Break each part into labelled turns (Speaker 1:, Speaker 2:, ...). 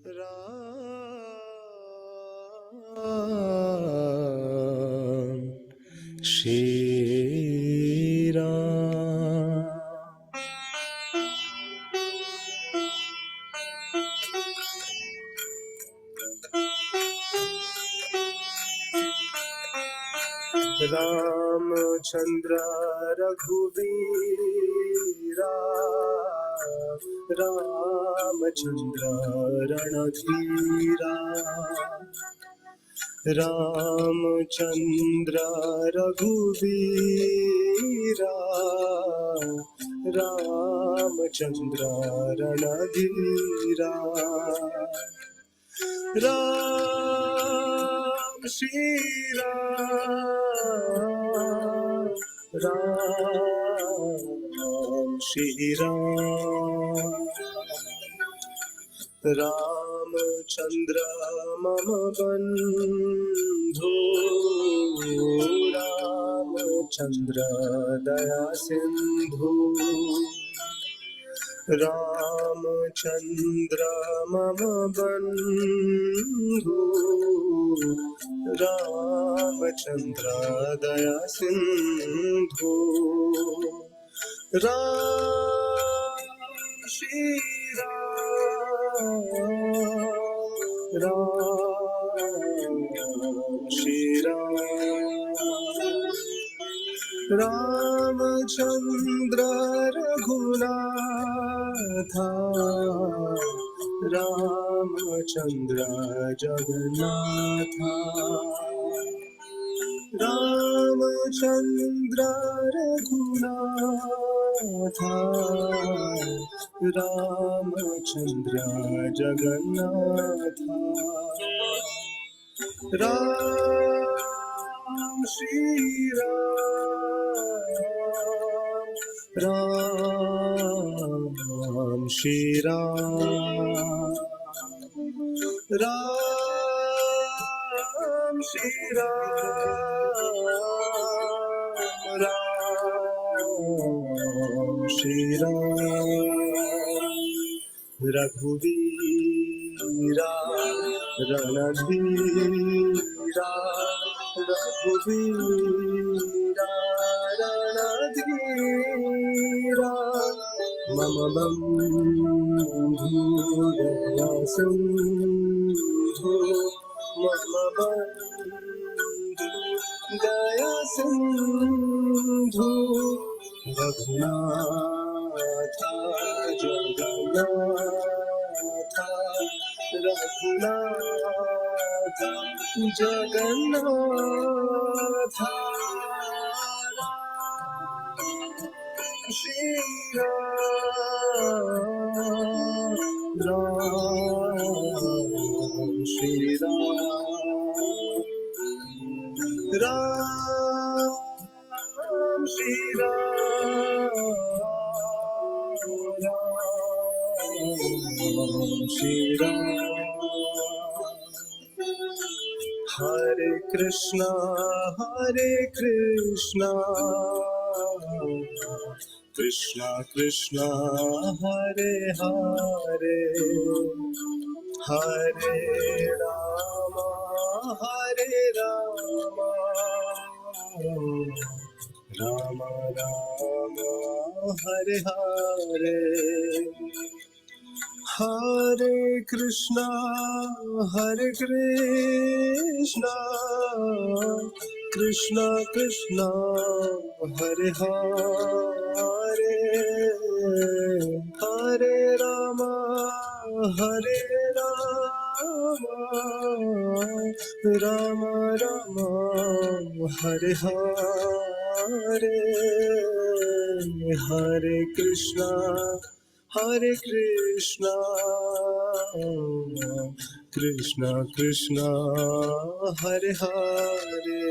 Speaker 1: राम श्री राम। रामचंद्र रघुवीरा, रामचंद्र रणधीरा, रामचंद्र रघुवीरा, रामचंद्र रणधीरा, राम श्री राम, राम श्री राम। रामचंद्र मम बंधु, रामचंद्र दया सिंधु, रामचंद्र मम बंधु, रामचंद्र दया सिंधु, राम श्री राम, राम श्री राम। रामचंद्र रघुनाथा, रामचंद्र जगन्नाथा, रामचंद्र रघुनाथा, रामचंद्र जगन्नाथा, राम श्री राम, राम श्री राम, राम श्री राम, राम श्री राम। रघुवीरा रणधीरा, रघुवीरा रणधीरा, मम बंधु दया सिंधु, मम बंधु दया सिंधु, रघुनाथा जगन्नाथा, रघुनाथा जगन्नाथा, श्री राम, राम श्री राम, राम श्री राम, राम श्री राम। हरे कृष्णा कृष्णा कृष्णा हरे हरे, हरे राम राम राम हरे हरे, हरे कृष्णा कृष्णा कृष्णा हरे हरे, हरे राम राम राम हरे हरे, हरे कृष्णा कृष्णा कृष्णा हरे हरे,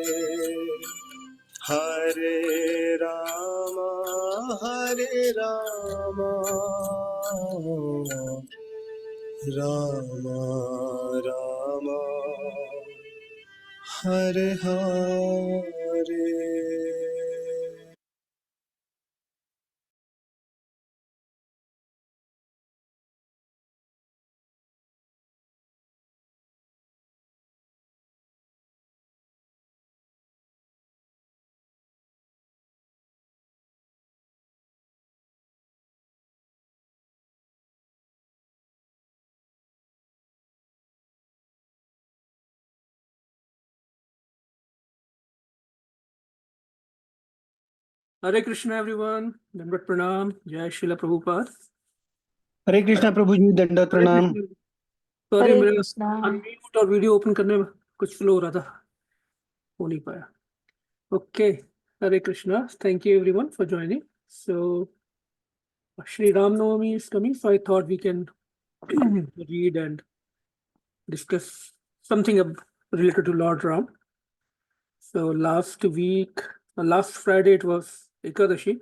Speaker 1: हरे Ram Ram Ram Hare Hare.
Speaker 2: Hare Krishna, everyone. Dandavat Pranam. Jai Srila Prabhupada.
Speaker 3: हरे कृष्णा प्रभु जी, दंडवत प्रणाम।
Speaker 2: सॉरी,
Speaker 4: हरे
Speaker 2: मेरा
Speaker 4: कृष्णा।
Speaker 2: अनम्यूट और वीडियो ओपन करने में कुछ स्लो हो रहा था, हो नहीं पाया। Okay, Hare Krishna. Thank you everyone for joining. So, Shri Ram Navami is coming, so I thought we can read and discuss something related to Lord Ram. So last Friday it was Ekadashi.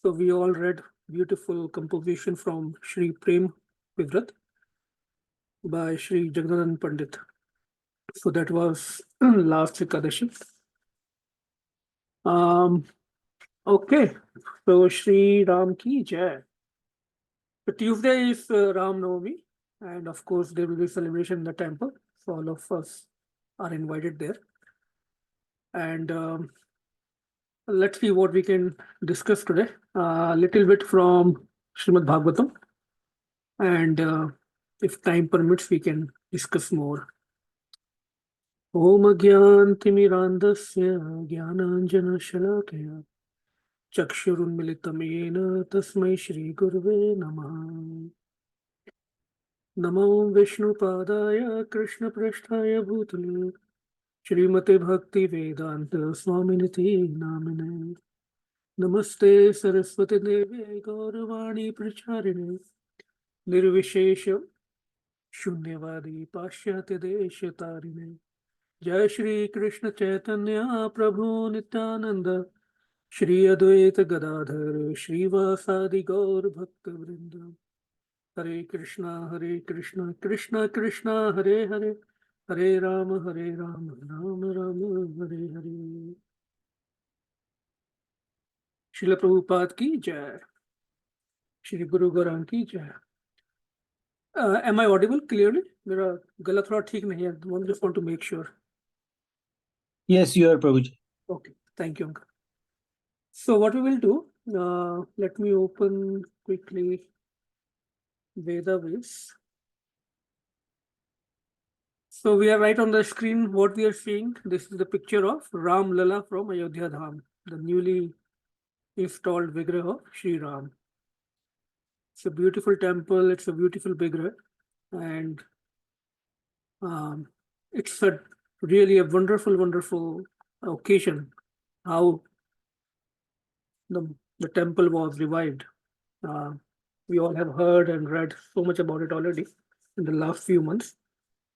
Speaker 2: So we all read beautiful composition from Shri Prem Vivrat by Shri Jagdanand Pandit. So that was last Ekadashi. Okay, so Shri Ram ki Jai. So Tuesday is Ram Navami, and of course there will be celebration in the temple. So all of us are invited there. And let's see what we can discuss today. A little bit from Srimad Bhagavatam, and if time permits, we can discuss more. Om Gyantimirandasya Gyananjana Chakshurunmilitam Yena Tasmai Shri Gurve Namah. Namo Vishnu Padaya Krishna Prasthaya Bhutale Shrimate Bhakti Vedanta Swaminiti Namine. Namaste Saraswati Devi Gauravani Pracharine Nirvishesha Shunyavadi Pashyate Deshatarine. Jai Shri Krishna Chaitanya Prabhu Nityananda Shri Advaita Gadadhar Shrivasadi Gaur Bhakta Vrinda. Hare Krishna Krishna Krishna Hare Hare Hare Rama Rama Rama Hare Hare. Srila Prabhupada ki Jai. Shri Guru Gaurang ki Jai. Am I audible clearly? मेरा गला थोड़ा ठीक नहीं है. I just want to make sure.
Speaker 3: Yes, you are Prabhu ji.
Speaker 2: Okay, thank you, uncle. So what we will do, let me open quickly Vedavis. So we are right on the screen. What we are seeing, this is the picture of Ram Lala from Ayodhya Dham, the newly installed Vigraha of Sri Ram. It's a beautiful temple. It's a beautiful Vigraha, and it's really a wonderful occasion. How the temple was revived. We all have heard and read so much about it already in the last few months.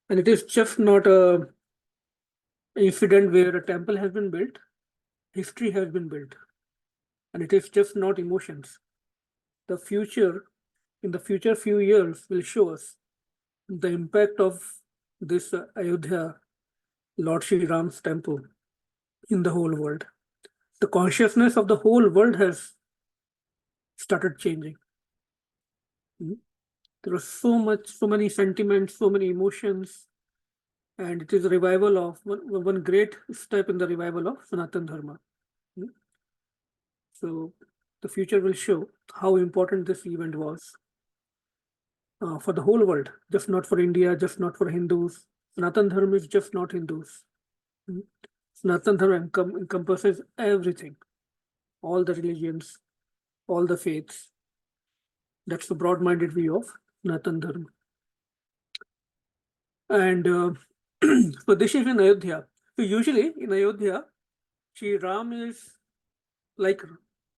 Speaker 2: And it is just not a incident where a temple has been built, history has been built. And it is just not emotions. In the future few years will show us the impact of this Ayodhya Lord Shri Ram's temple in the whole world. The consciousness of the whole world has started changing. There was so many sentiments, so many emotions, and it is a revival of one great step in the revival of Sanatana Dharma. So the future will show how important this event was for the whole world, just not for India, just not for Hindus. Sanatana Dharma is just not Hindus. Sanatana Dharma encompasses everything, all the religions, all the faiths. That's the broad-minded view of Sanatana Dharma. And so this is in Ayodhya. So usually in Ayodhya, Shri Ram is like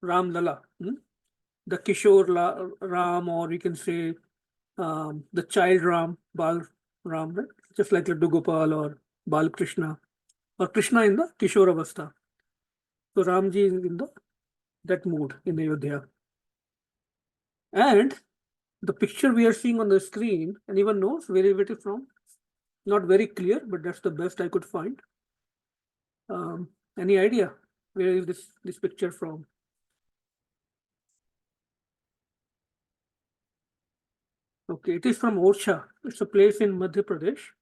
Speaker 2: Ram Lala, the Kishore Ram, or we can say the child Ram, Bal Ram, right? Just like Laddu Gopal or Bal Krishna, or Krishna in the Kishore Avastha. So Ramji is in that mood in Ayodhya. And the picture we are seeing on the screen, anyone knows where it is from? Not very clear, but that's the best I could find. Any idea where is this picture from? Okay, it is from Orcha. It's a place in Madhya Pradesh.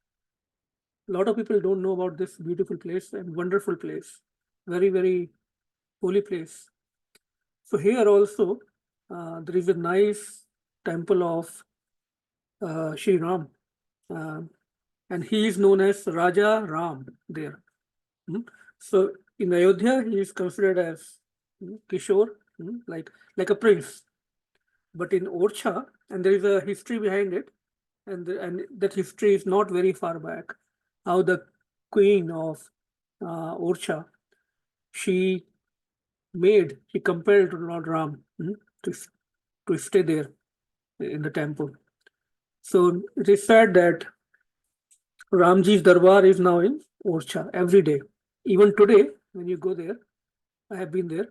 Speaker 2: A lot of people don't know about this beautiful place and wonderful place. Very holy place. So here also, there is a nice temple of Shri Ram. And he is known as Raja Ram there. So in Ayodhya, he is considered as Kishore, like a prince. But in Orcha, and there is a history behind it, and that history is not very far back. How the queen of Orcha, she compelled Lord Ram to stay there in the temple. So it is said that Ramji's Darbar is now in Orcha every day. Even today, when you go there, I have been there.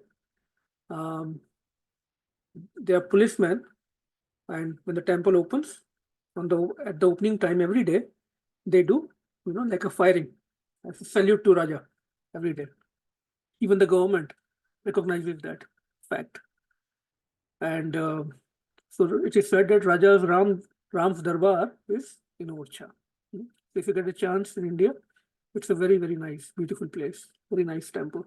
Speaker 2: There are policemen, and when the temple opens, at the opening time every day, they do like a firing, as a salute to Raja every day. Even the government recognizes that fact, and so it is said that Ram's Darbar is in Orcha. If you get a chance in India, it's a very, very nice, beautiful place, very nice temple.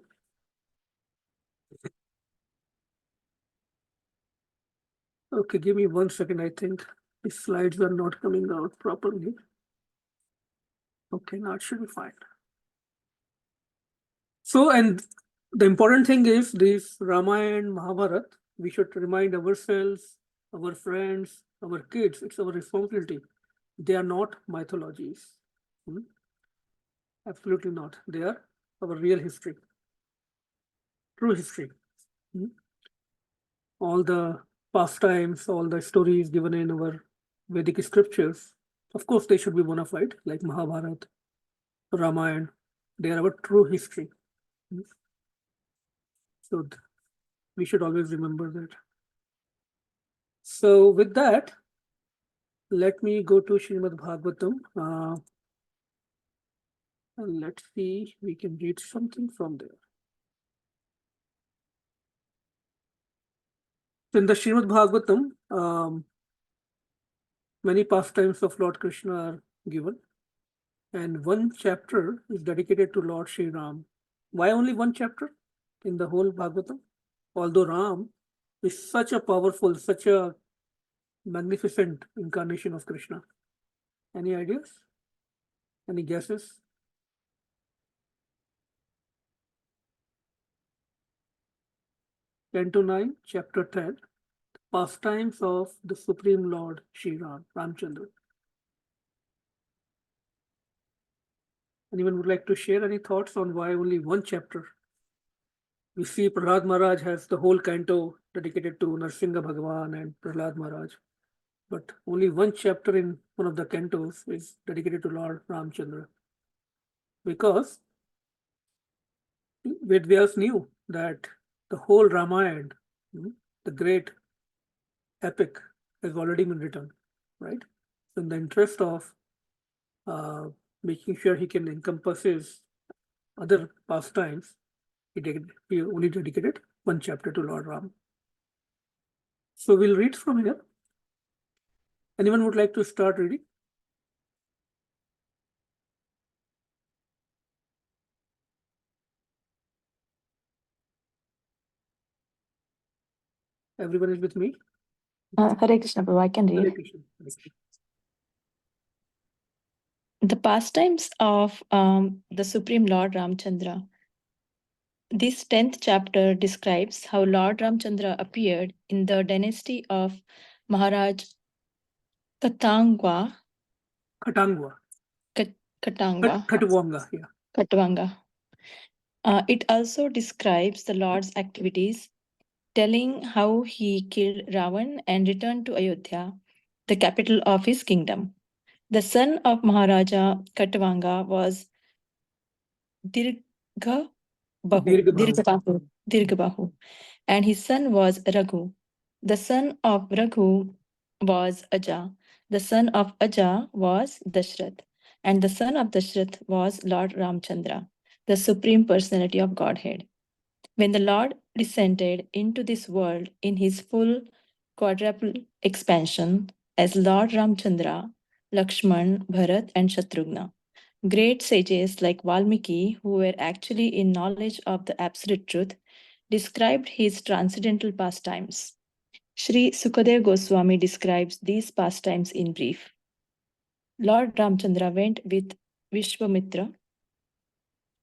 Speaker 2: Okay, give me 1 second. I think the slides are not coming out properly. Okay, now it should be fine. So, and the important thing is this Ramayana and Mahabharata, we should remind ourselves, our friends, our kids, it's our responsibility. They are not mythologies. Absolutely not. They are our real history, true history. All the pastimes, all the stories given in our Vedic scriptures, of course, they should be bona fide, like Mahabharata, Ramayana. They are our true history. So we should always remember that. So with that, let me go to Srimad Bhagavatam. Let's see, we can read something from there. In the Srimad Bhagavatam, many pastimes of Lord Krishna are given, and one chapter is dedicated to Lord Sri Ram. Why only one chapter in the whole Bhagavatam? Although Ram is such a powerful, such a magnificent incarnation of Krishna. Any ideas? Any guesses? Ten to 9, chapter 10, pastimes of the Supreme Lord Sri Ram, Ramchandra. Anyone would like to share any thoughts on why only one chapter? We see Prahlad Maharaj has the whole canto dedicated to Narsingha Bhagavan and Prahlad Maharaj. But only one chapter in one of the cantos is dedicated to Lord Ramchandra. Because Vedvyas knew that the whole Ramayana, the great epic, has already been written, right? So in the interest of making sure he can encompass his other pastimes, he only dedicated one chapter to Lord Ram. So we'll read from here. Anyone would like to start reading? Everyone is with me?
Speaker 4: Hare Krishna, Prabhu, I can
Speaker 2: Hare
Speaker 4: read.
Speaker 2: Krishna. Hare Krishna.
Speaker 4: The pastimes of the Supreme Lord Ramchandra. This 10th chapter describes how Lord Ramchandra appeared in the dynasty of Maharaj Katangwa.
Speaker 2: Katangwa.
Speaker 4: Katangwa.
Speaker 2: Katwanga, yeah.
Speaker 4: Katwanga. It also describes the Lord's activities, telling how he killed Ravan and returned to Ayodhya, the capital of his kingdom. The son of Maharaja Katwanga was Dirghabahu, and his son was Raghu. The son of Raghu was Aja. The son of Aja was Dashrath, and the son of Dashrath was Lord Ramchandra, the Supreme Personality of Godhead. When the Lord descended into this world in his full quadruple expansion as Lord Ramchandra, Lakshman, Bharat, and Shatrughna, great sages like Valmiki, who were actually in knowledge of the absolute truth, described his transcendental pastimes. Sri Sukadev Goswami describes these pastimes in brief. Lord Ramchandra went with Vishwamitra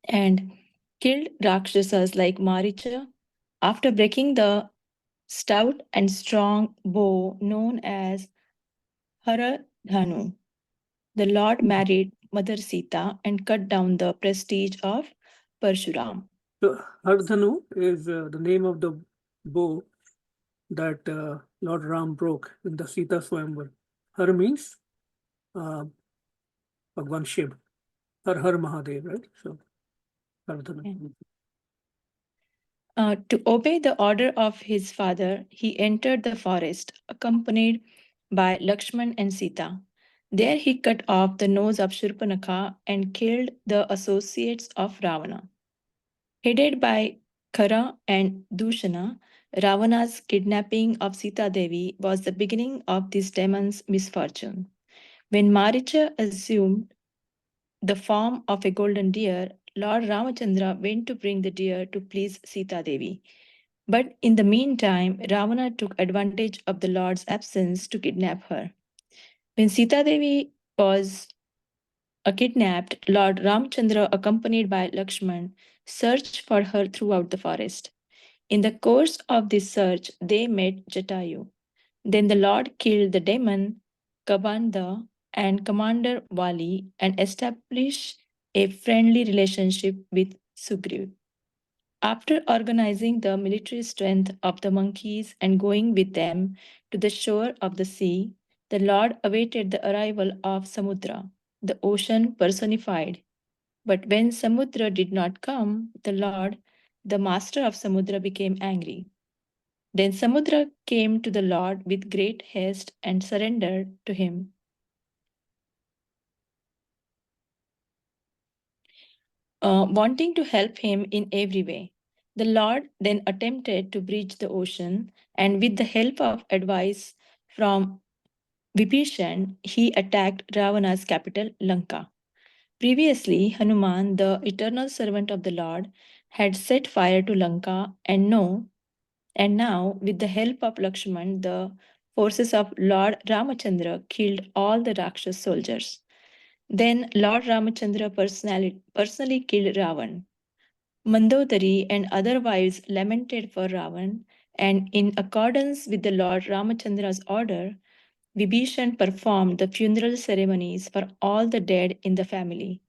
Speaker 4: and killed Rakshasas like Maricha, After breaking the stout and strong bow known as Haradhanu, the Lord married Mother Sita and cut down the prestige of Parshuram.
Speaker 2: So Hardhanu is the name of the bow that Lord Ram broke in the Sita Swayamvar. Har means Bhagwan Shiv. Har Har Mahadev, right? So Hardhanu.
Speaker 4: To obey the order of his father, he entered the forest, accompanied by Lakshman and Sita. There he cut off the nose of Shurpanakha and killed the associates of Ravana. Headed by Khara and Dushana, Ravana's kidnapping of Sita Devi was the beginning of this demon's misfortune. When Maricha assumed the form of a golden deer, Lord Ramachandra went to bring the deer to please Sita Devi. But in the meantime, Ravana took advantage of the Lord's absence to kidnap her. When Sita Devi was kidnapped, Lord Ramchandra, accompanied by Lakshman, searched for her throughout the forest. In the course of this search, they met Jatayu. Then the Lord killed the demon Kabanda and Commander Wali and established a friendly relationship with Sugriv. After organizing the military strength of the monkeys and going with them to the shore of the sea, the Lord awaited the arrival of Samudra, the ocean personified. But when Samudra did not come, the Lord, the master of Samudra, became angry. Then Samudra came to the Lord with great haste and surrendered to him. Wanting to help him in every way. The Lord then attempted to bridge the ocean, and with the help of advice from Vibhishan, he attacked Ravana's capital, Lanka. Previously, Hanuman, the eternal servant of the Lord, had set fire to Lanka, and now, with the help of Lakshman, the forces of Lord Ramachandra killed all the Rakshas soldiers. Then Lord Ramachandra personally killed Ravan. Mandodari and other wives lamented for Ravan, and in accordance with the Lord Ramachandra's order, Vibhishan performed the funeral ceremonies for all the dead in the family.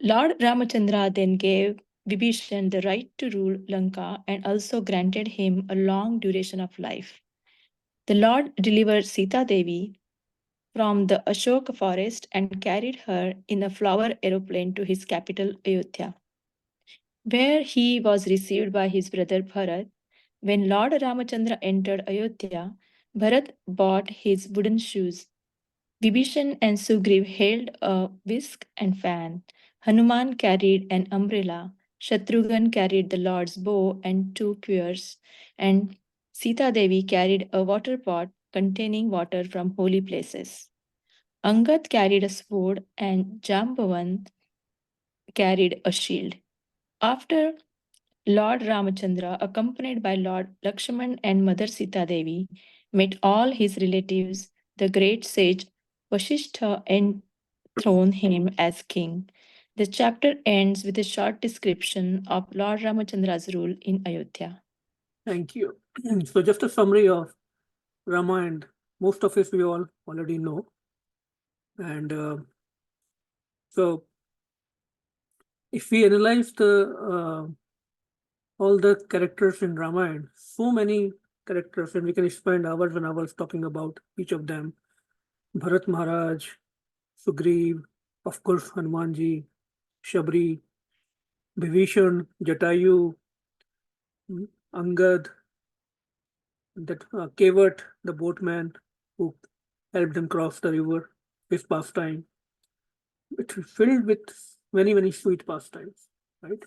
Speaker 4: Lord Ramachandra then gave Vibhishan the right to rule Lanka and also granted him a long duration of life. The Lord delivered Sita Devi from the Ashoka forest and carried her in a flower aeroplane to his capital, Ayodhya, where he was received by his brother Bharat. When Lord Ramachandra entered Ayodhya, Bharat bought his wooden shoes. Vibhishan and Sugriv held a whisk and fan. Hanuman carried an umbrella. Shatrughan carried the Lord's bow and two quers, and Sita Devi carried a water pot containing water from holy places. Angad carried a sword, and Jambavan carried a shield. After Lord Ramachandra, accompanied by Lord Lakshman and Mother Sita Devi, met all his relatives, the great sage Vasishtha enthroned him as king. The chapter ends with a short description of Lord Ramachandra's rule in Ayodhya.
Speaker 2: Thank you. So just a summary of Ramayana. Most of it we all already know. And so if we analyze all the characters in Ramayana, so many characters, and we can spend hours and hours talking about each of them. Bharat Maharaj, Sugriv, of course, Hanumanji, Shabri, Vibhishan, Jatayu, Angad, that Kevat, the boatman who helped them cross the river, his pastime. It's filled with many, many sweet pastimes, right?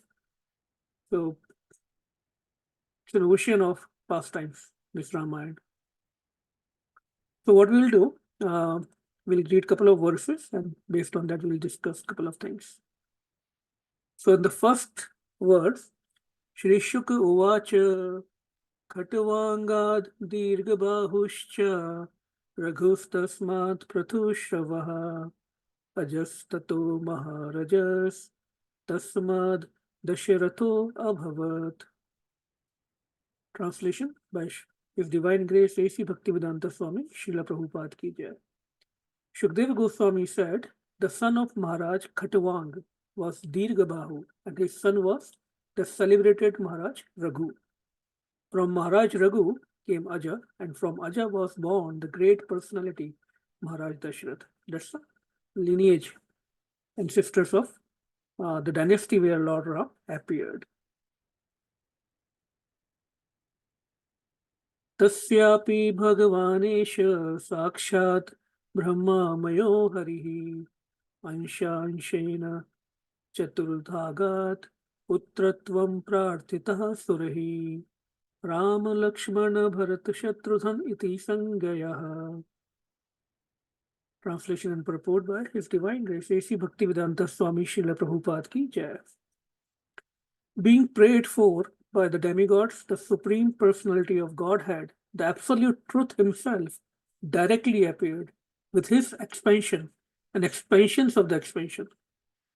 Speaker 2: So it's an ocean of pastimes, this Ramayana. So what we'll do, we'll read a couple of verses, and based on that, we'll discuss a couple of things. So in the first verse, Shri Shuka Uvacha Khatavangad Dirgabahuscha Raghustasmat Prathushravaha Ajastato Maharajas Tasmad Dasharato Abhavat. Translation by His Divine Grace A.C. Bhaktivedanta Swami, Srila Prabhupada Ki Jai. Shukdev Goswami said, the son of Maharaj Khatwang was Dirghabahu, and his son was the celebrated Maharaj Raghu. From Maharaj Raghu came Aja, and from Aja was born the great personality Maharaj Dashrath. That's the lineage ancestors of the dynasty where Lord Ram appeared. Tasyapi Bhagavanesh Sakshat Brahmamayo Harihi Anshanshena Chaturdhagat Putratvam Prarthitah Surahi Rama Lakshmana Bharat Shatrughan Iti Sangayah. Translation and purport by His Divine Grace A.C. Bhaktivedanta Swami Srila Prabhupada Ki Jai. Being prayed for by the demigods, the Supreme Personality of Godhead, the Absolute Truth Himself, directly appeared with His expansion and expansions of the expansion.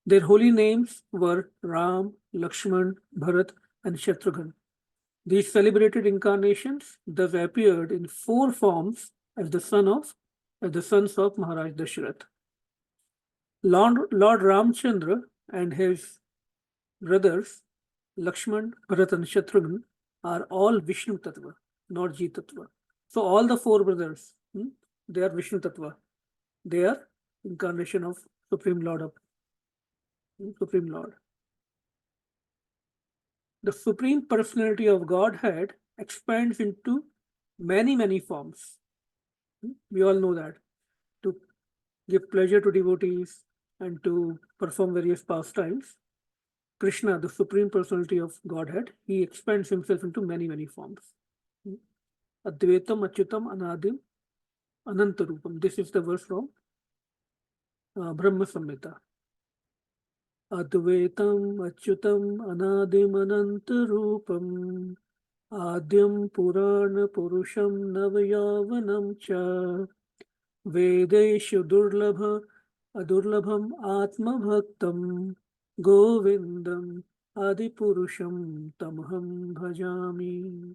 Speaker 2: Their holy names were Ram, Lakshman, Bharat, and Shatrughan. These celebrated incarnations thus appeared in 4 forms as the sons of Maharaj Dashrath. Lord Ramchandra and his brothers Lakshman, Bharat, and Shatrughan are all Vishnu Tattva, not Ji Tattva. So all the 4 brothers, they are Vishnu Tattva. They are incarnation of Supreme Lord. The Supreme Personality of Godhead expands into many, many forms. We all know that. To give pleasure to devotees and to perform various pastimes, Krishna, the Supreme Personality of Godhead, he expands himself into many, many forms. Advaitam, Achyutam, Anadim, Anantarupam. This is the verse from Brahma Samhita. Advaitam, Achyutam, Anadim, Anantarupam, Adyam Purana Purusham Navayavanam Cha, Vedeshu Adurlabham Atma Bhaktam, Govindam Adipurusham Tamham Bhajami.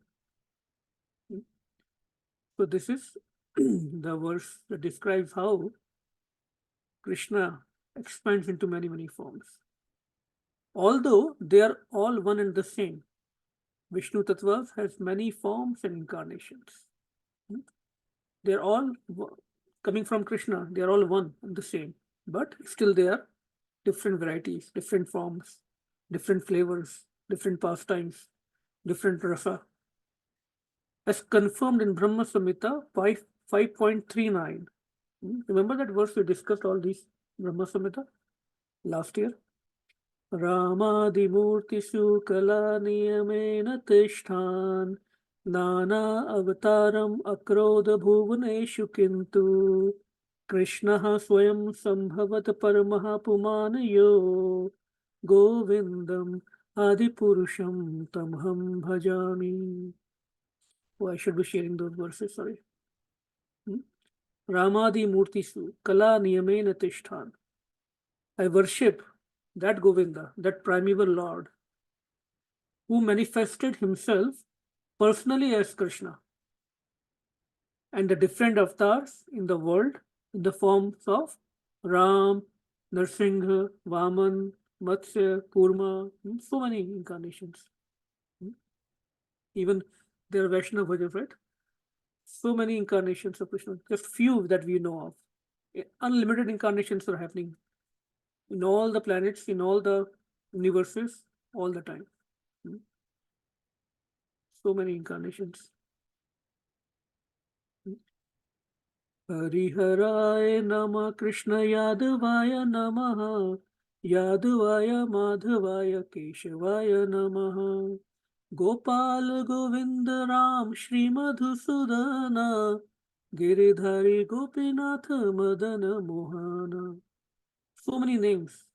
Speaker 2: So this is the verse that describes how Krishna expands into many, many forms. Although they are all one and the same, Vishnu Tattva has many forms and incarnations. They are all coming from Krishna. They are all one and the same, but still they are different varieties, different forms, different flavors, different pastimes, different rasa. As confirmed in Brahma Samhita 5.39. Remember that verse we discussed all these Brahma Samhita last year? Ramadimurtishu kala niyamena tishthan nana avataram akrodha bhuvaneshu kintu Krishnaha swayam sambhavat paramaha pumanayo Govindam Adipurusham Tamham Bhajami. Oh, I should be sharing those verses, sorry. Ramadi Murtisu Kala Niyamena Tishthan. I worship that Govinda, that primeval Lord, who manifested himself personally as Krishna, and the different avatars in the world in the forms of Ram, Narsingha, Vaman, Matsya, Kurma, so many incarnations. Even there are Vaishnava Bhajas, right? So many incarnations of Krishna, just few that we know of. Unlimited incarnations are happening in all the planets, in all the universes, all the time. So many incarnations. Hariharaya Nama Krishna Yadavaya Namaha Yadavaya Madhavaya Keshavaya Namaha Gopal Govinda Ram Shri Madhusudana Giridhari Gopinath Madana Mohana. So many names,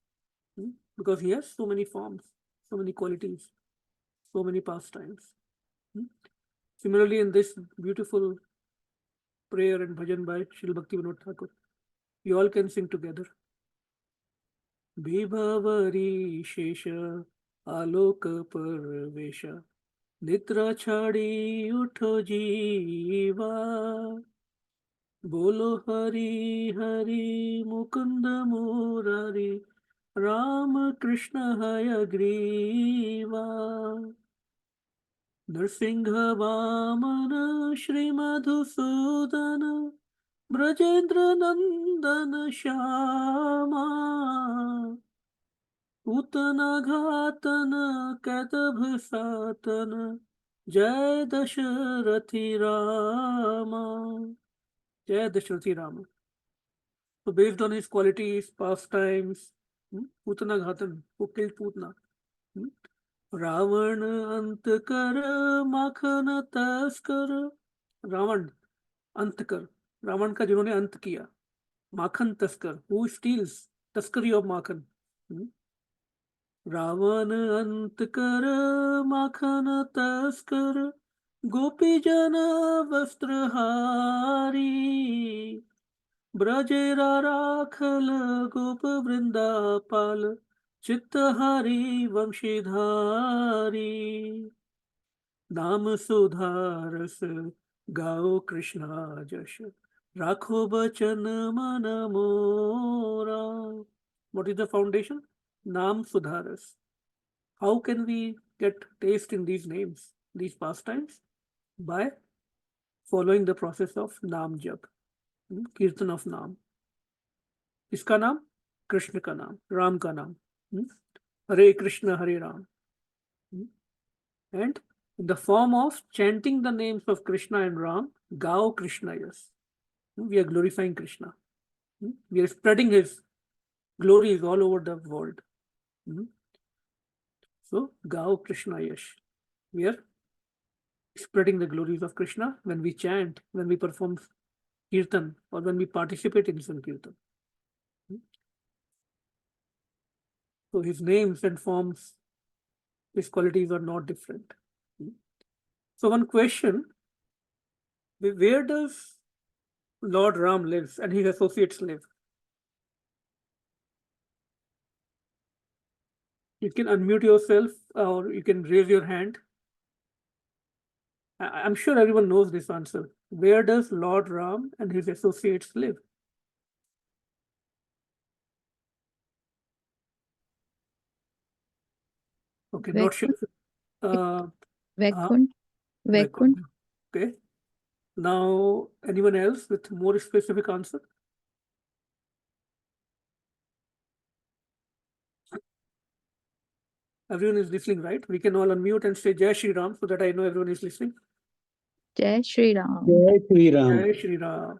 Speaker 2: because he has so many forms, so many qualities, so many pastimes. Similarly, in this beautiful prayer and bhajan by Srila Bhakti Vinod Thakur, you all can sing together. Bibhavari Shesha Aloka Parvesha निद्रा छाड़ी उठो जीवा, बोलो हरि हरि मुकुंद मुरारी, राम कृष्ण हय ग्रीवा। नृसिंह वामन श्री मधुसूदन, ब्रजेंद्र नंदन श्यामा, पूतन घातन कैतभ सातन, जय Dasharathi Rama. Jai Dashrathi Rama. So based on his qualities, pastimes, Putana Ghatan, who killed Putana. Ravan Antakar Makhana Taskar. Ravan Antakar. Ravan का जिन्होंने अंत किया. Makhan Taskar, who steals taskari of Makhan. Ravan अंत कर माखन तस्कर, गोपी जन वस्त्रहारी, ब्रजेरा राखल गोप वृंदापाल, चित्तहारी वंशीधारी। नाम सुधारस गाओ कृष्णा जश, राखो बचन मन मोरा। What is the foundation? Nam Sudharas. How can we get taste in these names, these pastimes? By following the process of Nam Jap, Kirtan of Nam. Iska naam? Krishna ka naam, Ram ka naam. Hare Krishna, Hare Ram. And in the form of chanting the names of Krishna and Ram, Gao Krishna, yes. We are glorifying Krishna. We are spreading his glories all over the world. So, Gao Krishna Yash. We are spreading the glories of Krishna when we chant, when we perform Kirtan, or when we participate in Sankirtan. So, his names and forms, his qualities are not different. So, one question, where does Lord Ram lives and his associates live? You can unmute yourself or you can raise your hand. I'm sure everyone knows this answer. Where does Lord Ram and his associates live? Okay, not sure.
Speaker 5: Vaikunth.
Speaker 2: Vaikunth. Okay. Now, anyone else with more specific answer? Everyone is listening, right? We can all unmute and say Jai Shri Ram so that I know everyone is listening.
Speaker 5: Jai Shri Ram.
Speaker 3: Jai Shri Ram.
Speaker 2: Jai Shri Ram.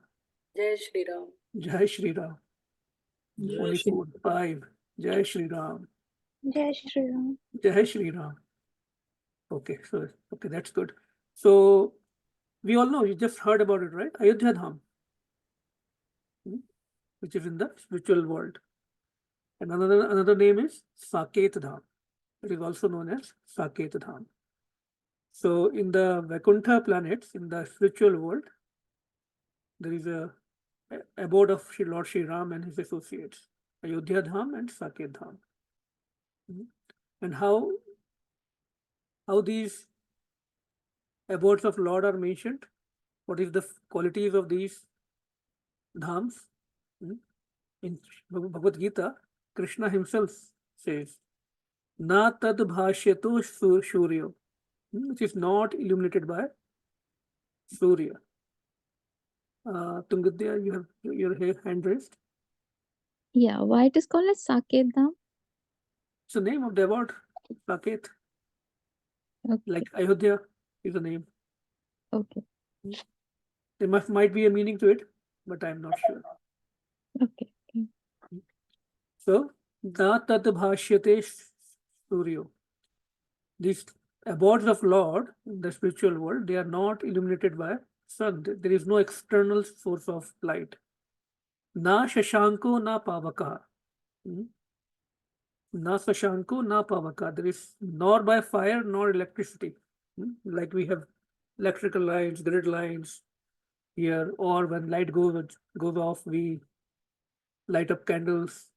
Speaker 6: Jai Shri Ram.
Speaker 2: Jai Shri Ram. Only 4, 5. Jai Shri Ram.
Speaker 6: Jai Shri Ram.
Speaker 2: Jai Shri Ram. Okay, so okay, that's good. So we all know, you just heard about it, right? Ayodhya Dham, which is in the spiritual world. And another name is Saket Dham. It is also known as Saket Dham. So in the Vaikuntha planets, in the spiritual world, there is a abode of Lord Shri Ram and his associates, Ayodhya Dham and Saket Dham. And how these abodes of Lord are mentioned? What is the qualities of these dhams? In Bhagavad Gita, Krishna himself says, Na tad bhashyato suryo, which is not illuminated by Surya. Tungadya, you have your hand raised.
Speaker 5: Yeah, why it is called as Saket Dham?
Speaker 2: It's the name of the abode, Saket.
Speaker 5: Okay.
Speaker 2: Like Ayodhya is the name.
Speaker 5: Okay.
Speaker 2: There might be a meaning to it, but I'm not sure.
Speaker 5: Okay.
Speaker 2: So, Na tad bhashyate suryo. These abodes of Lord in the spiritual world, they are not illuminated by sun. There is no external source of light. Na shashanko na pavaka. Na shashanko na pavaka. There is nor by fire nor electricity. Like we have electrical lines, grid lines here, or when light goes off, we light up candles.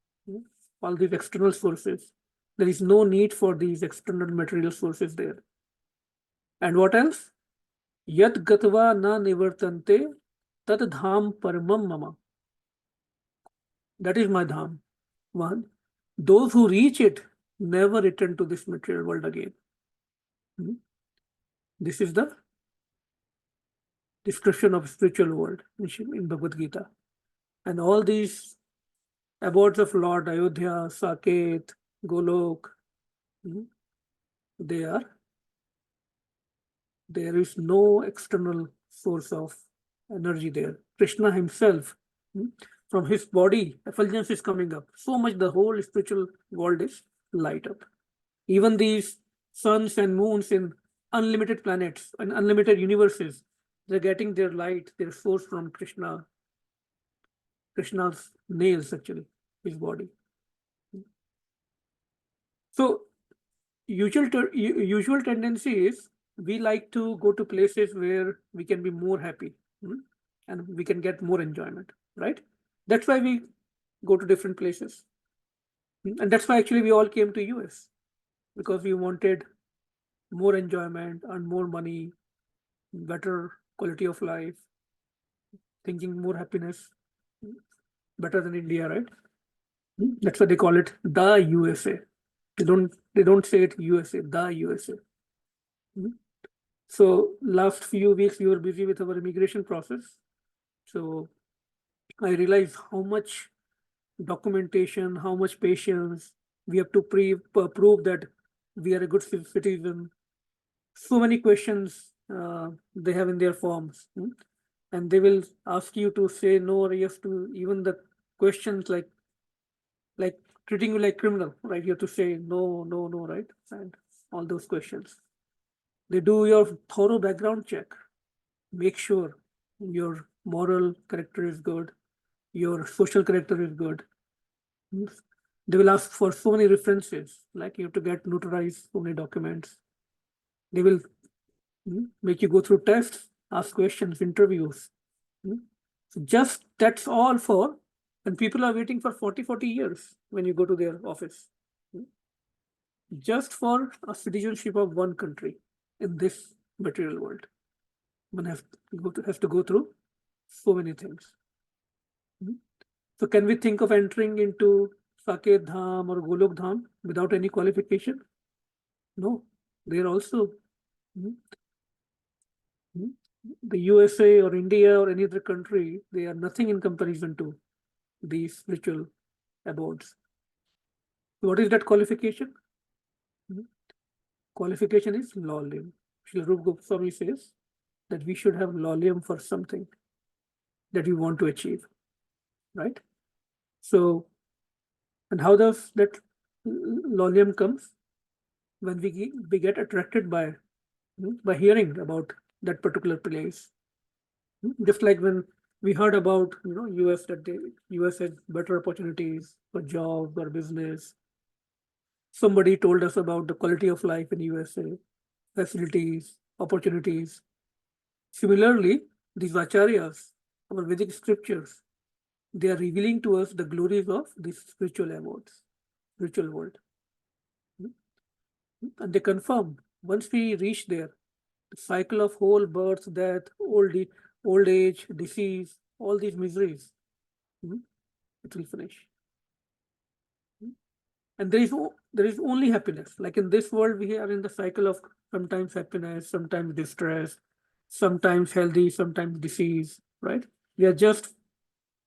Speaker 2: All these external sources. There is no need for these external material sources there. And what else? Yat gatva na nivartante tat dham paramam mama. That is my dham. One. Those who reach it never return to this material world again. This is the description of spiritual world in Bhagavad Gita. And all these abodes of Lord, Ayodhya, Saket, Golok, there is no external source of energy there. Krishna himself, from his body, effulgence is coming up. So much the whole spiritual world is light up. Even these suns and moons in unlimited planets and unlimited universes, they're getting their light, their source from Krishna. Krishna's nails, actually, his body. So usual tendency is we like to go to places where we can be more happy, and we can get more enjoyment, right? That's why we go to different places. And that's why actually we all came to US, because we wanted more enjoyment and more money, better quality of life, thinking more happiness, better than India, right? That's why they call it the USA. They don't say it USA, the USA. So last few weeks we were busy with our immigration process. So I realized how much documentation, how much patience we have to prove that we are a good citizen. So many questions they have in their forms, and they will ask you to say no or yes to even the questions like treating you like criminal, right? You have to say no, no, no, right? And all those questions. They do your thorough background check, make sure your moral character is good, your social character is good. They will ask for so many references, like you have to get notarized so many documents. They will make you go through tests, ask questions, interviews. So just that's all for, and people are waiting for 40 years when you go to their office. Just for a citizenship of one country in this material world. One has to go through so many things. So can we think of entering into Saket Dham or Golok Dham without any qualification? No, they are also the USA or India or any other country, they are nothing in comparison to these spiritual abodes. What is that qualification? Qualification is lawlium. Srila Rupa Goswami says that we should have lawlium for something that we want to achieve, right? So, and how does that lawlium comes? When we get attracted by hearing about that particular place. Just like when we heard about US, that the US has better opportunities for jobs or business. Somebody told us about the quality of life in USA, facilities, opportunities. Similarly, these acharyas, our Vedic scriptures, they are revealing to us the glories of this spiritual abodes, spiritual world. And they confirm, once we reach there, the cycle of whole birth, death, old age, disease, all these miseries, it will finish. And there is only happiness. Like in this world, we are in the cycle of sometimes happiness, sometimes distress, sometimes healthy, sometimes disease, right? We are just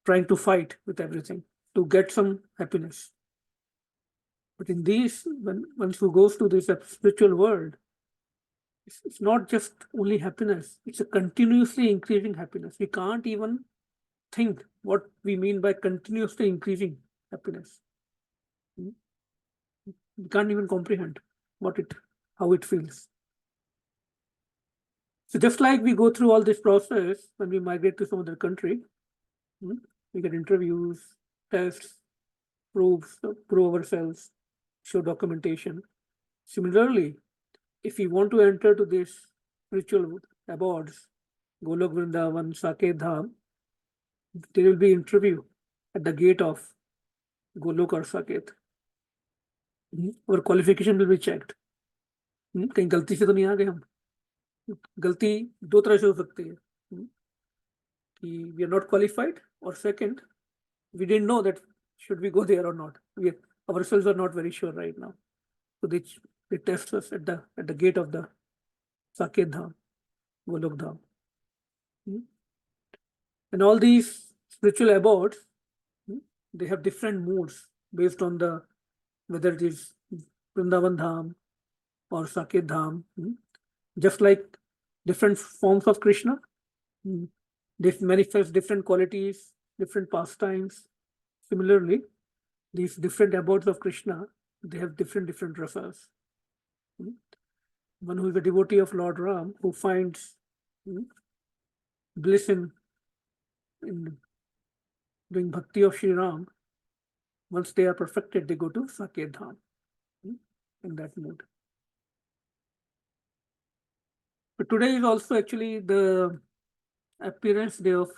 Speaker 2: trying to fight with everything to get some happiness. But in these, once who goes to this spiritual world, it's not just only happiness, it's a continuously increasing happiness. We can't even think what we mean by continuously increasing happiness. We can't even comprehend how it feels. So just like we go through all this process when we migrate to some other country, we get interviews, tests, prove ourselves, show documentation. Similarly, if we want to enter to this spiritual abodes, Golok Vrindavan, Saket Dham, there will be interview at the gate of Golok or Saket. Our qualification will be checked. कहीं गलती से तो नहीं आ गए हम? गलती दो तरह से हो सकती है कि we are not qualified, or second, we didn't know that should we go there or not. We ourselves are not very sure right now. So they test us at the gate of the Saket Dham, Golok Dham. And all these spiritual abodes, they have different moods based on the whether it is Vrindavan Dham or Saket Dham. Just like different forms of Krishna, they manifest different qualities, different pastimes. Similarly, these different abodes of Krishna, they have different rasas. One who is a devotee of Lord Ram, who finds bliss in doing bhakti of Sri Ram, once they are perfected, they go to Saket Dham in that mood. But today is also actually the appearance day of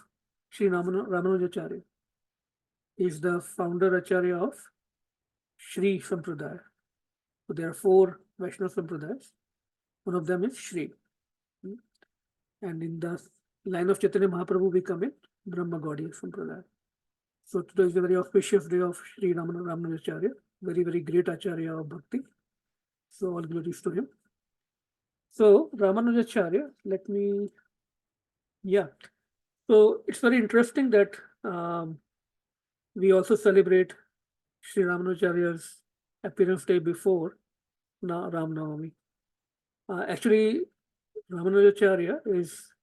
Speaker 2: Sri Ramanujacharya. He is the founder Acharya of Shri Sampradaya. So there are 4 Vaishnava Sampradayas. One of them is Shri. And in the line of Chaitanya Mahaprabhu, we come in Brahma Gaudiya Sampradaya. So today is a very auspicious day of Sri Ramanujacharya, very, very great Acharya of Bhakti. So all glories to him. So Ramanujacharya, So it's very interesting that we also celebrate Sri Ramanujacharya's appearance day before Ram Navami. Actually, Ramanujacharya is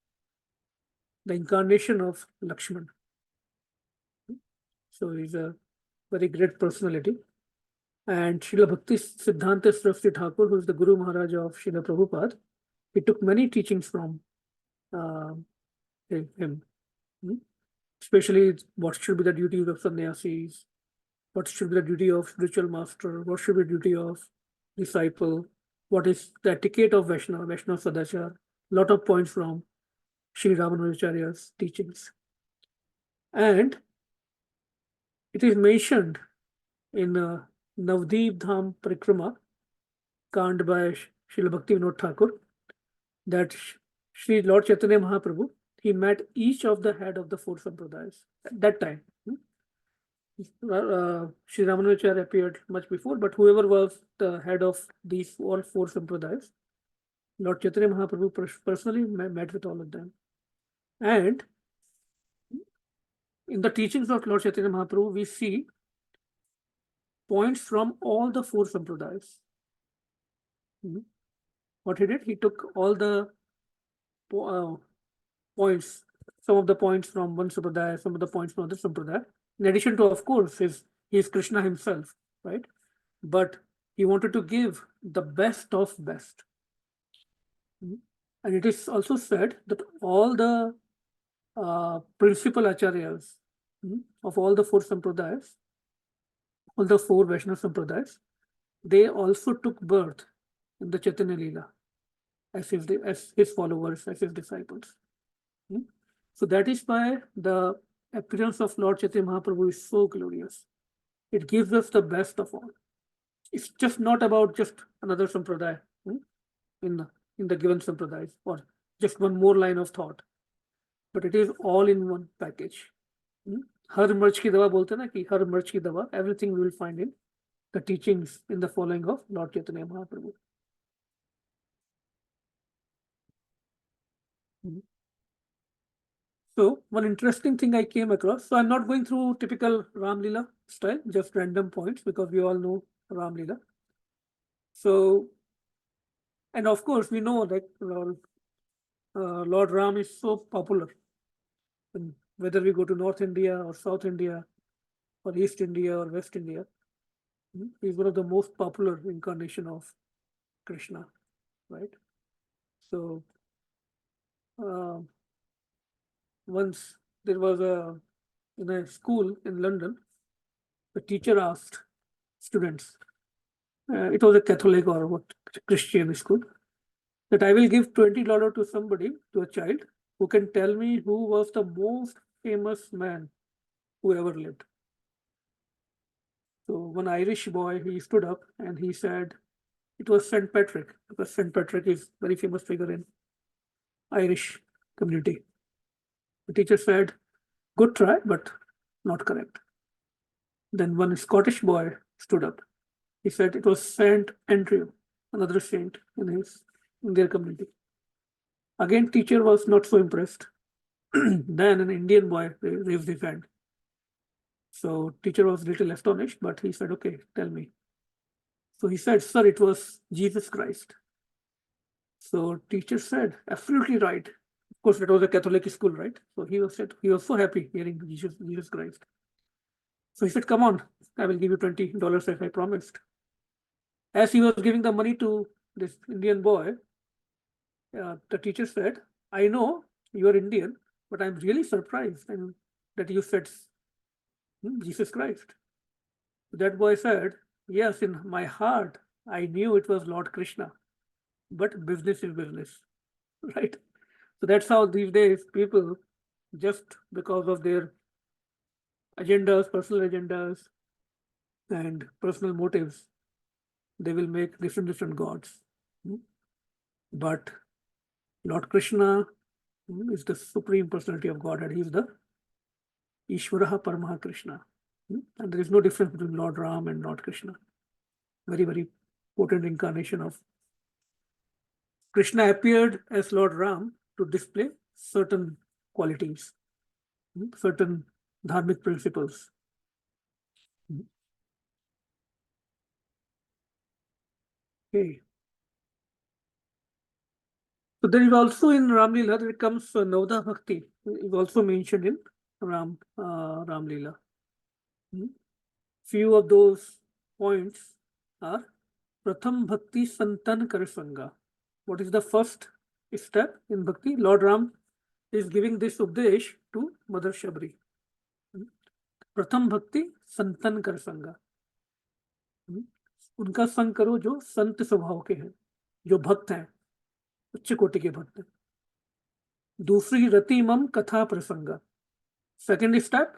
Speaker 2: the incarnation of Lakshman. So he's a very great personality. And Srila Bhakti Siddhanta Saraswati Thakur, who is the Guru Maharaj of Srila Prabhupada, he took many teachings from him. Especially what should be the duties of sannyasis, what should be the duty of spiritual master, what should be the duty of disciple, what is the etiquette of Vaishnava Sadachar, lot of points from Sri Ramanujacharya's teachings. And it is mentioned in Navdeep Dham Parikrama, Kand by Srila Bhakti Vinod Thakur, that Sri Lord Chaitanya Mahaprabhu, he met each of the head of the 4 Sampradayas at that time. Sri Ramanujacharya appeared much before, but whoever was the head of these all 4 Sampradayas, Lord Chaitanya Mahaprabhu personally met with all of them. And in the teachings of Lord Chaitanya Mahaprabhu, we see points from all the 4 Sampradayas. What he did, he took all the points, some of the points from one Sampradaya, some of the points from other Sampradaya. In addition to, of course, he is Krishna himself, right? But he wanted to give the best of best. And it is also said that all the principal acharyas of all the 4 Sampradayas, all the 4 Vaishnava Sampradayas, they also took birth in the Chaitanya Leela as his followers, as his disciples. So that is why the appearance of Lord Chaitanya Mahaprabhu is so glorious. It gives us the best of all. It's just not about just another sampradaya in the given sampradaya or just one more line of thought, but it is all in one package. Har mirch ki dawa bolte na ki har mirch ki dawa, everything we will find in the teachings in the following of Lord Chaitanya Mahaprabhu. So one interesting thing I came across, so I'm not going through typical Ram Leela style, just random points because we all know Ram Leela. So, and of course we know that Lord Ram is so popular. And whether we go to North India or South India or East India or West India, he's one of the most popular incarnation of Krishna, right? So once there was in a school in London, the teacher asked students, it was a Catholic or what Christian school, that I will give $20 to somebody, to a child, who can tell me who was the most famous man who ever lived. So one Irish boy, he stood up and he said, it was St. Patrick, because St. Patrick is very famous figure in Irish community. The teacher said, good try, but not correct. Then one Scottish boy stood up. He said it was Saint Andrew, another saint in their community. Again, teacher was not so impressed. Then an Indian boy raised his hand. So teacher was a little astonished, but he said, okay, tell me. So he said, sir, it was Jesus Christ. So teacher said, absolutely right. Of course, that was a Catholic school, right? So he was so happy hearing Jesus Christ. So he said, come on, I will give you $20 as I promised. As he was giving the money to this Indian boy, the teacher said, I know you are Indian, but I'm really surprised that you said Jesus Christ. That boy said, yes, in my heart, I knew it was Lord Krishna, but business is business, right? So that's how these days people, just because of their agendas, personal agendas, and personal motives, they will make different gods. But Lord Krishna is the supreme personality of Godhead. He is the Ishvaraha Paramaha Krishna. And there is no difference between Lord Ram and Lord Krishna. Very, very potent incarnation of Krishna appeared as Lord Ram to display certain qualities, certain dharmic principles. Okay. So there is also in Ram Leela, there comes Navada Bhakti, is also mentioned in Ram Leela. Few of those points are Pratham Bhakti Santan Karsanga. What is the first step in Bhakti? Lord Ram is giving this Updesh to Mother Shabri. Pratham Bhakti Santan Karsanga. उनका संग करो जो संत स्वभाव के हैं, जो भक्त हैं, उच्च कोटि के भक्त हैं. दूसरी रति मम कथा प्रसंगा. Second step,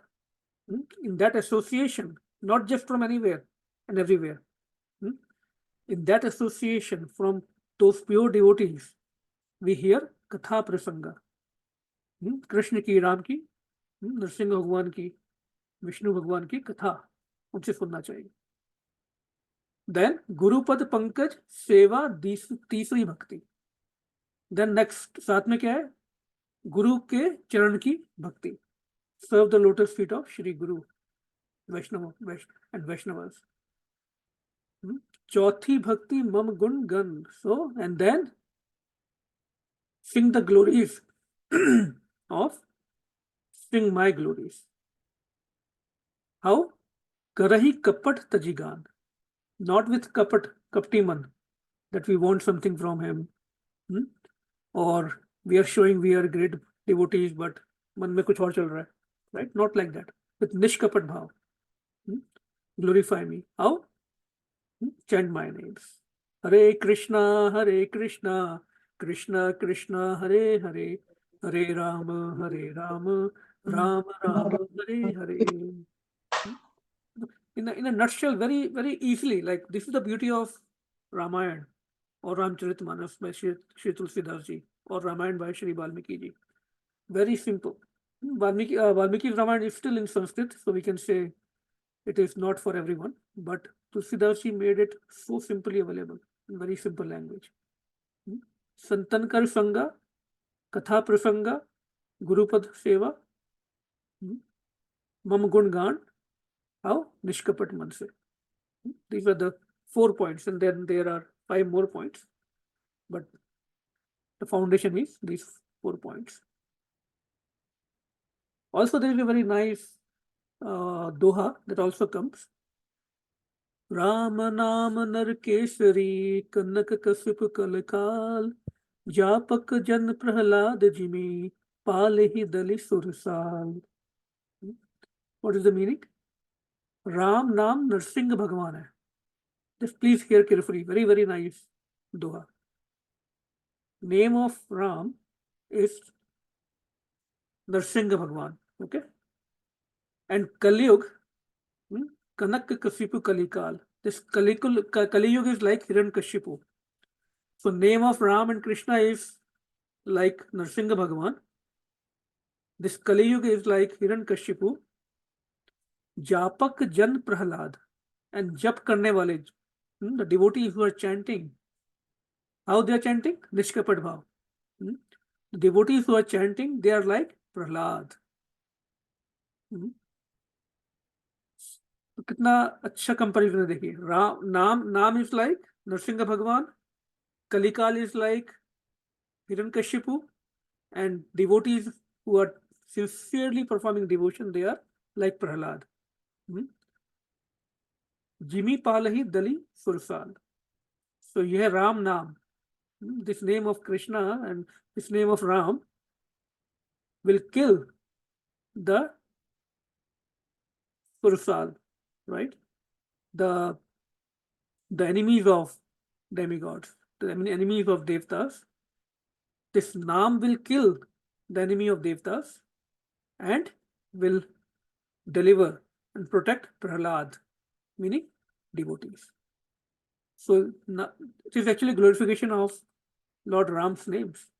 Speaker 2: in that association, not just from anywhere and everywhere, in that association from those pure devotees, we hear katha prasanga. Krishna की, राम की, नरसिंह भगवान की, विष्णु भगवान की कथा उनसे सुनना चाहिए. देन गुरुपद पंकज सेवा तीसरी भक्ति. देन नेक्स्ट साथ में क्या है? गुरु के चरण की भक्ति. Serve the lotus feet of Shri Guru Vaishnavas. चौथी भक्ति मम गुण गण. So and then sing the glories of sing my glories. How? Karahi kapat tajigan. Not with kaptiman, that we want something from him, or we are showing we are great devotees, but man mein kuch aur chal raha hai, right? Not like that. With nishkapat bhav. Glorify me. How? Chant my names. Hare Krishna, Krishna Krishna, Hare Hare, Hare Rama, Rama Rama, Hare Hare. In a nutshell, very, very easily, like this is the beauty of Ramayana or Ramcharitmanas by Shri Tulsidas ji, or Ramayana by Shri Valmiki ji. Very simple. Valmiki's Ramayana is still in Sanskrit, so we can say it is not for everyone, but Tulsidas ji made it so simply available in very simple language. Santan Kar Sanga, Katha Prasanga, Gurupad Seva, Mam Gun Gan, how? Nishkapat Man se. These are the 4 points, and then there are 5 more points, but the foundation is these 4 points. Also, there is a very nice doha that also comes. Ram Nam Narkeshari Kanak Kasip Kalakal Japak Jan Prahlad Jimi Palehi Dali Sursal. What is the meaning? Ram Nam Narsingh Bhagwan hai. Just please hear carefully. Very, very nice doha. Name of Ram is Narsingh Bhagwan. Okay? And Kaliyug, Kanak Kashipu Kalikal. This Kaliyug is like Hiranyakashipu. So name of Ram and Krishna is like Narsingha Bhagavan. This Kali Yuga is like Hiranyakashipu, Japak Jan Prahlad, and Jap Karne Wale, the devotees who are chanting. How they are chanting? Nishkapat Bhav. The devotees who are chanting, they are like Prahlad. तो कितना अच्छा comparison है देखिए. नाम is like Narsingha Bhagavan, Kalikal is like Hiranyakashipu, and devotees who are sincerely performing devotion, they are like Prahlad. Jimi Palahi Dali Sursal. So you have Ram Naam. This name of Krishna and this name of Ram will kill the Sursal, right? The enemies of demigods, the enemies of Devtas. This Naam will kill the enemy of Devtas and will deliver and protect Prahlad, meaning devotees. So it is actually glorification of Lord Ram's names.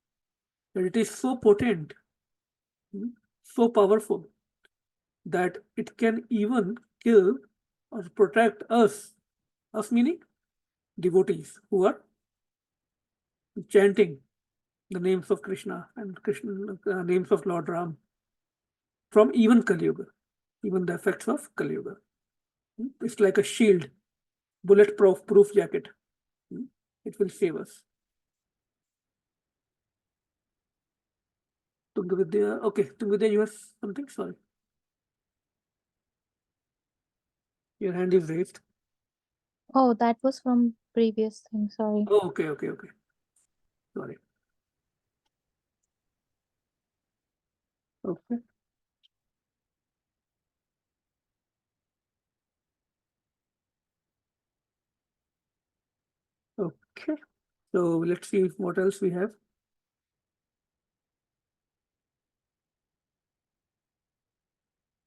Speaker 2: That it is so potent, so powerful, that it can even kill or protect us meaning devotees who are chanting the names of Krishna and names of Lord Ram from even Kali Yuga, even the effects of Kali Yuga. It's like a shield, bulletproof jacket. It will save us. Tungavidya, okay, Tungavidya, you have something? Sorry. Your hand is raised.
Speaker 5: Oh, that was from previous thing. Sorry.
Speaker 2: Oh, okay. Sorry. Okay. Okay. So let's see what else we have.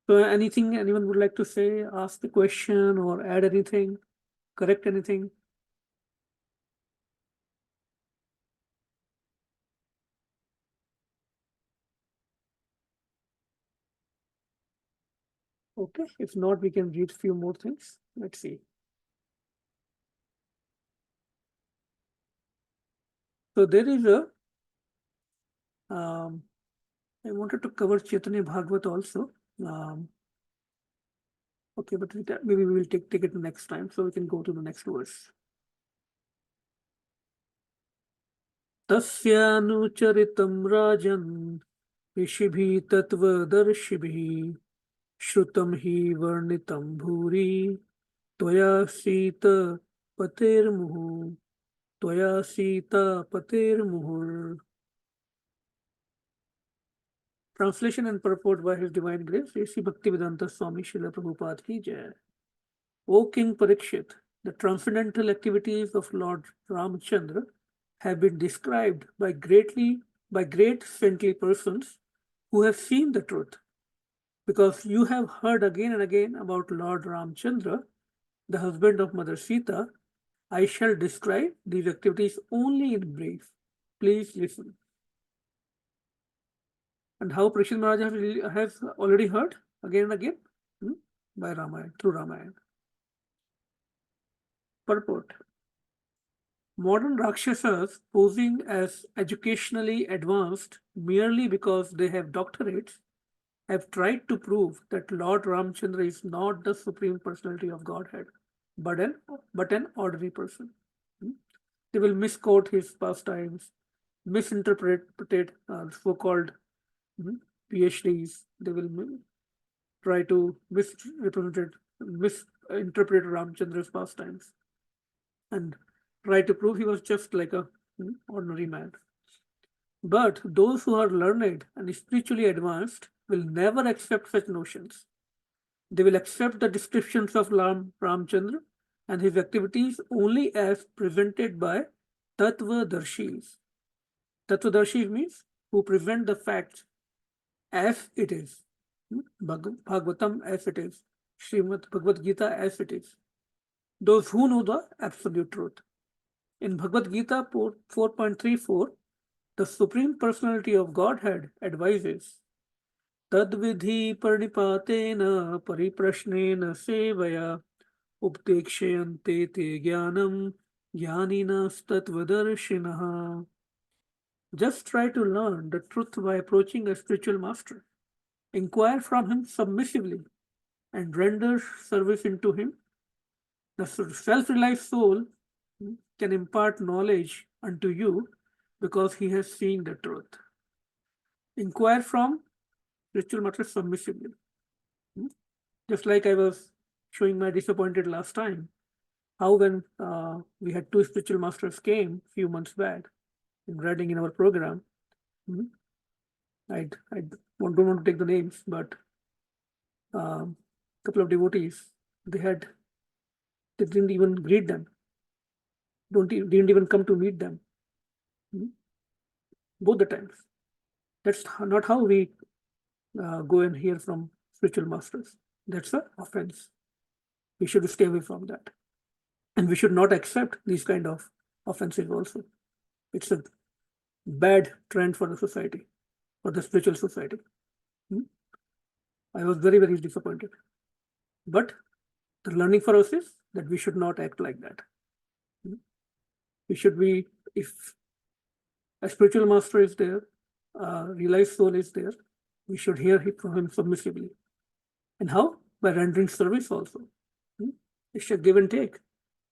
Speaker 2: So anything anyone would like to say, ask the question or add anything, correct anything? Okay, if not, we can read a few more things. Let's see. So there is a, I wanted to cover Chaitanya Bhagavat also. Okay, but maybe we will take it next time, so we can go to the next verse. Tasyanucharitam rajan rishibhi tattvadarshibhi shrutam hi varnitam bhuri Tvaya Sita Pater Muhu. Tvaya Sita Pater Muhur. Translation and purport by His Divine Grace, A.C. Bhaktivedanta Swami Srila Prabhupada ki Jai. O King Parikshit, the transcendental activities of Lord Ramchandra have been described by great saintly persons who have seen the truth. Because you have heard again and again about Lord Ramchandra, the husband of Mother Sita, I shall describe these activities only in brief. Please listen. And how Parikshit Maharaj has already heard again and again by Ramayana, through Ramayana. Purport. Modern Rakshasas posing as educationally advanced merely because they have doctorates have tried to prove that Lord Ramchandra is not the Supreme Personality of Godhead, but an ordinary person. They will misquote his pastimes, misinterpret so-called PhDs. They will try to misinterpret Ramchandra's pastimes and try to prove he was just like a ordinary man. But those who are learned and spiritually advanced will never accept such notions. They will accept the descriptions of Ramchandra and his activities only as presented by Tattvadarshis. Tattvadarshis means who present the facts as it is. Bhagavatam as it is. Srimad Bhagavad Gita as it is. Those who know the absolute truth. In Bhagavad Gita 4.34, the Supreme Personality of Godhead advises Tadvidhi Parnipatena Pariprashnena Sevaya Uptekshayante Te Jnanam Jnaninas Tattvadarshinaha. Just try to learn the truth by approaching a spiritual master. Inquire from him submissively and render service unto him. The self-realized soul can impart knowledge unto you because he has seen the truth. Inquire from spiritual matter submissively. Just like I was showing my disappointed last time, how when we had two spiritual masters came a few months back in writing in our program, I don't want to take the names, but a couple of devotees, they didn't even greet them, didn't even come to meet them, both the times. That's not how we go and hear from spiritual masters. That's an offense. We should stay away from that. And we should not accept these kind of offenses also. It's a bad trend for the society, for the spiritual society. I was very, very disappointed. But the learning for us is that we should not act like that. We should be, if a spiritual master is there, a realized soul is there, we should hear from him submissively. And how? By rendering service also. It's a give and take.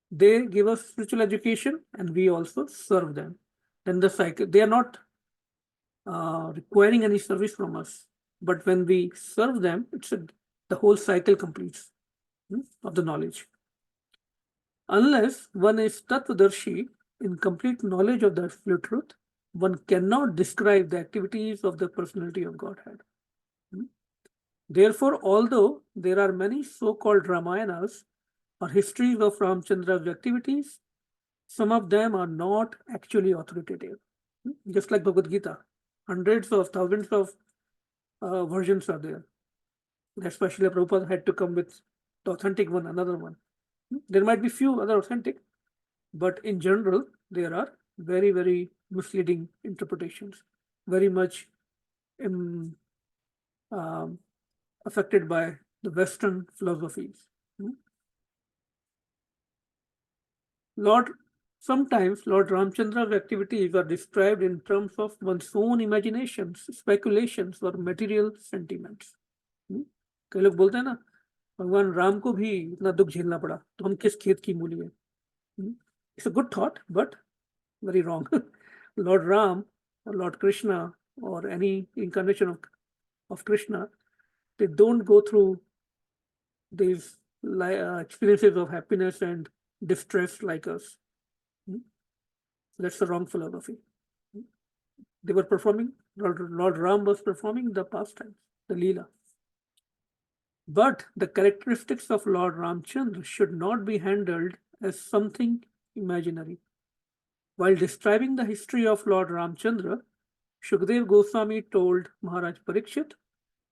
Speaker 2: They give us spiritual education and we also serve them. Then the cycle, they are not requiring any service from us. But when we serve them, the whole cycle completes of the knowledge. Unless one is Tattvadarshi in complete knowledge of the absolute truth, one cannot describe the activities of the personality of Godhead. Therefore, although there are many so-called Ramayanas or histories of Ramchandra's activities, some of them are not actually authoritative. Just like Bhagavad Gita, hundreds of thousands of versions are there. That's why Srila Prabhupada had to come with the authentic one, another one. There might be few other authentic, but in general, there are very, very misleading interpretations, very much affected by the Western philosophies. Sometimes Lord Ramchandra's activities are described in terms of one's own imaginations, speculations, or material sentiments. कई लोग बोलते हैं ना, भगवान राम को भी इतना दुख झेलना पड़ा, तो हम किस खेत की मूली हैं? It's a good thought, but very wrong. Lord Ram or Lord Krishna or any incarnation of Krishna, they don't go through these experiences of happiness and distress like us. That's the wrong philosophy. They were performing, Lord Ram was performing the pastimes, the Leela. But the characteristics of Lord Ramchandra should not be handled as something imaginary. While describing the history of Lord Ramchandra, Shukdev Goswami told Maharaj Parikshit,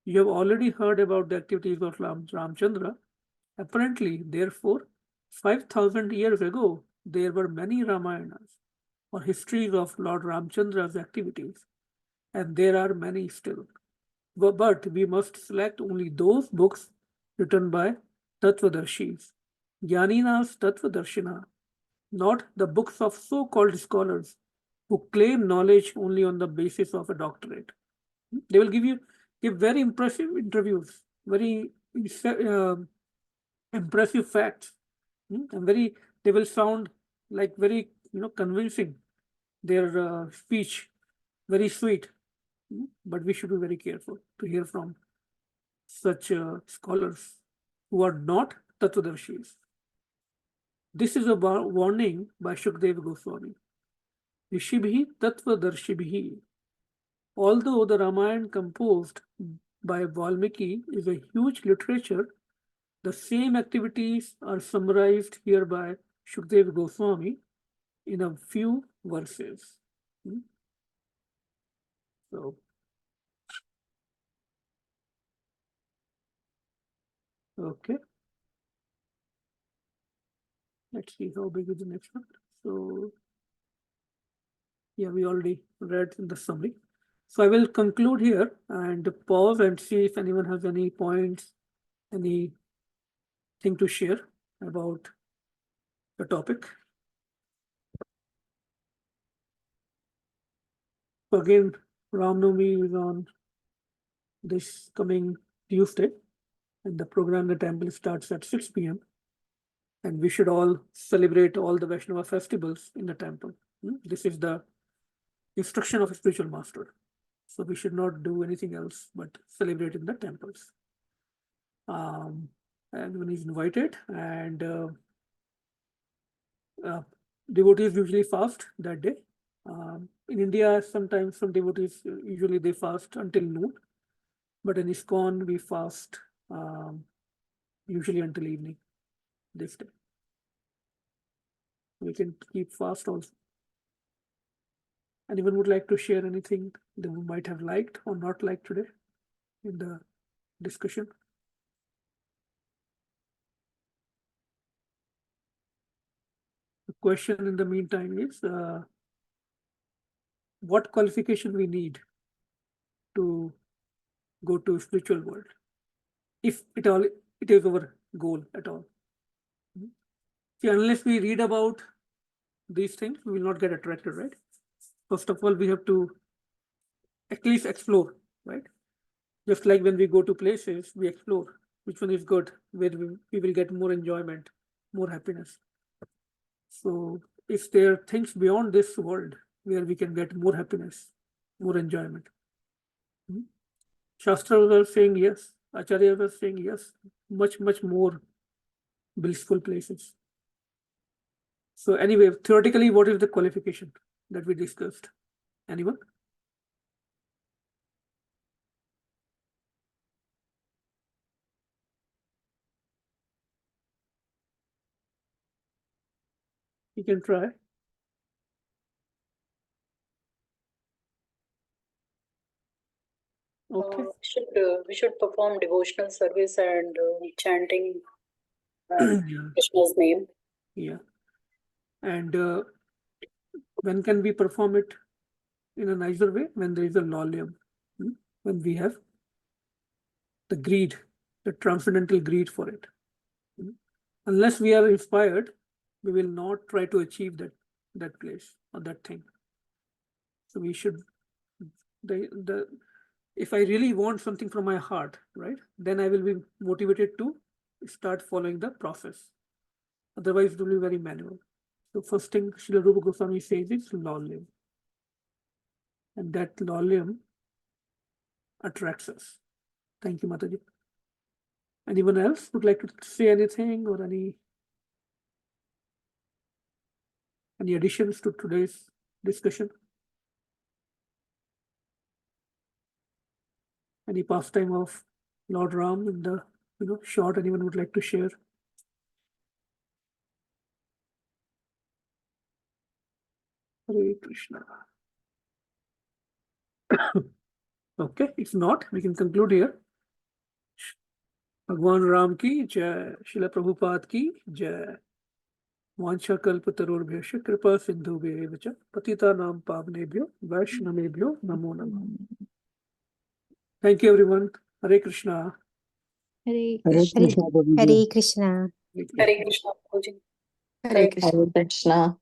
Speaker 2: "You have already heard about the activities of Ramchandra. Apparently, therefore, 5,000 years ago, there were many Ramayanas or histories of Lord Ramchandra's activities, and there are many still. But we must select only those books written by Tattvadarshis, Jnaninas Tattvadarshina, not the books of so-called scholars who claim knowledge only on the basis of a doctorate. They will give very impressive interviews, very impressive facts, and they will sound like very convincing. Their speech very sweet, but we should be very careful to hear from such scholars who are not Tattvadarshis. This is a warning by Shukdev Goswami. Rishibhi Tattvadarshibhi. Although the Ramayana composed by Valmiki is a huge literature, the same activities are summarized here by Shukdev Goswami in a few verses. So, okay. Let's see how big is the next one. So, Yeah, we already read in the summary. So I will conclude here and pause and see if anyone has any points, anything to share about the topic. So again, Ram Navami is on this coming Tuesday, and the program, the temple starts at 6 p.m. And we should all celebrate all the Vaishnava festivals in the temple. This is the instruction of a spiritual master. So we should not do anything else but celebrate in the temples. Everyone is invited, and devotees usually fast that day. In India, sometimes some devotees usually they fast until noon, but in ISKCON we fast usually until evening this day. We can keep fast also. Anyone would like to share anything they might have liked or not liked today in the discussion? The question in the meantime is what qualification we need to go to spiritual world, if it is our goal at all. See, unless we read about these things, we will not get attracted, right? First of all, we have to at least explore, right? Just like when we go to places, we explore which one is good, where we will get more enjoyment, more happiness. So if there are things beyond this world where we can get more happiness, more enjoyment. Shastras are saying yes, Acharyas are saying yes, much more blissful places. So anyway, theoretically, what is the qualification that we discussed? Anyone? You can try. Okay.
Speaker 6: We should perform devotional service and chanting
Speaker 2: Yeah.
Speaker 6: Krishna's name.
Speaker 2: Yeah. And when can we perform it in a nicer way? When there is a lollium, when we have the greed, the transcendental greed for it. Unless we are inspired, we will not try to achieve that place or that thing. So we should, if I really want something from my heart, right, then I will be motivated to start following the process. Otherwise, it will be very manual. So first thing Srila Rupa Goswami says is lollium. And that lollium attracts us. Thank you, Mataji. Anyone else would like to say anything or any additions to today's discussion? Any pastime of Lord Ram in the short anyone would like to share? Hare Krishna. Okay, if not, we can conclude here. Bhagwan Ram ki jai, Srila Prabhupada ki jai. Vancha kalpatarobhyasya kripa sindhubhyo cha patita nam pavnebhyo vaishnavebhyo namo namah. Thank you, everyone. Hare Krishna.
Speaker 5: Hare
Speaker 3: Hare
Speaker 5: Krishna.
Speaker 3: Krishna, Prabhuji.
Speaker 5: Hare Krishna.
Speaker 6: Hare Krishna. Prabhuji.
Speaker 4: Hare Krishna.